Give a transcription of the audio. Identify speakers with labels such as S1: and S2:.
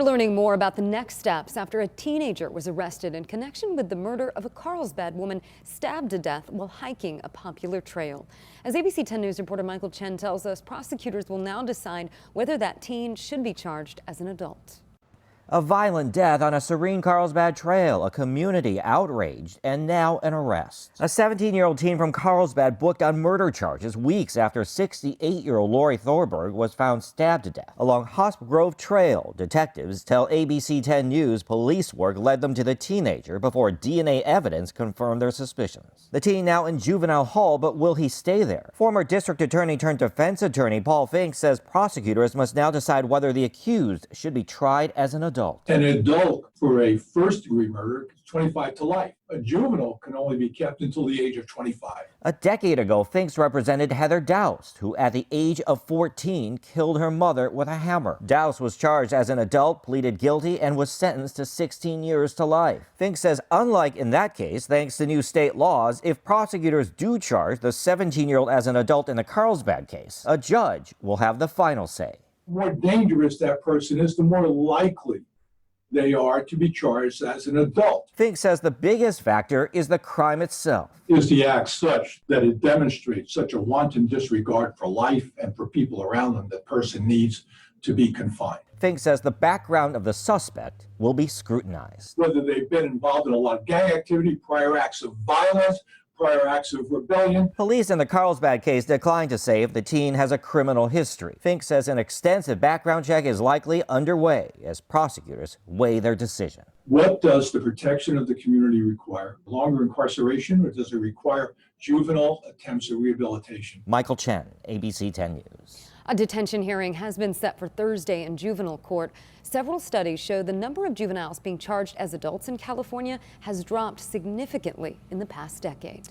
S1: We're learning more about the next steps after a teenager was arrested in connection with the murder of a Carlsbad woman stabbed to death while hiking a popular trail. As ABC 10 News reporter Michael Chen tells us, prosecutors will now decide whether that teen should be charged as an adult.
S2: A violent death on a serene Carlsbad trail, a community outraged, and now an arrest. A 17-year-old teen from Carlsbad booked on murder charges weeks after 68-year-old Lori Thorberg was found stabbed to death along Hosp Grove Trail. Detectives tell ABC 10 News police work led them to the teenager before DNA evidence confirmed their suspicions. The teen now in juvenile hall, but will he stay there? Former district attorney turned defense attorney Paul Fink says prosecutors must now decide whether the accused should be tried as an adult.
S3: An adult for a first-degree murder is 25 to life. A juvenile can only be kept until the age of 25.
S2: A decade ago, Finks represented Heather Doust, who at the age of 14 killed her mother with a hammer. Doust was charged as an adult, pleaded guilty, and was sentenced to 16 years to life. Finks says unlike in that case, thanks to new state laws, if prosecutors do charge the 17-year-old as an adult in the Carlsbad case, a judge will have the final say.
S3: The more dangerous that person is, the more likely they are to be charged as an adult.
S2: Fink says the biggest factor is the crime itself.
S3: Is the act such that it demonstrates such a wanton disregard for life and for people around them that person needs to be confined?
S2: Fink says the background of the suspect will be scrutinized.
S3: Whether they've been involved in a lot of gang activity, prior acts of violence, prior acts of rebellion.
S2: Police in the Carlsbad case declined to say if the teen has a criminal history. Fink says an extensive background check is likely underway as prosecutors weigh their decision.
S3: What does the protection of the community require? Longer incarceration, or does it require juvenile attempts at rehabilitation?
S2: Michael Chen, ABC 10 News.
S1: A detention hearing has been set for Thursday in juvenile court. Several studies show the number of juveniles being charged as adults in California has dropped significantly in the past decade.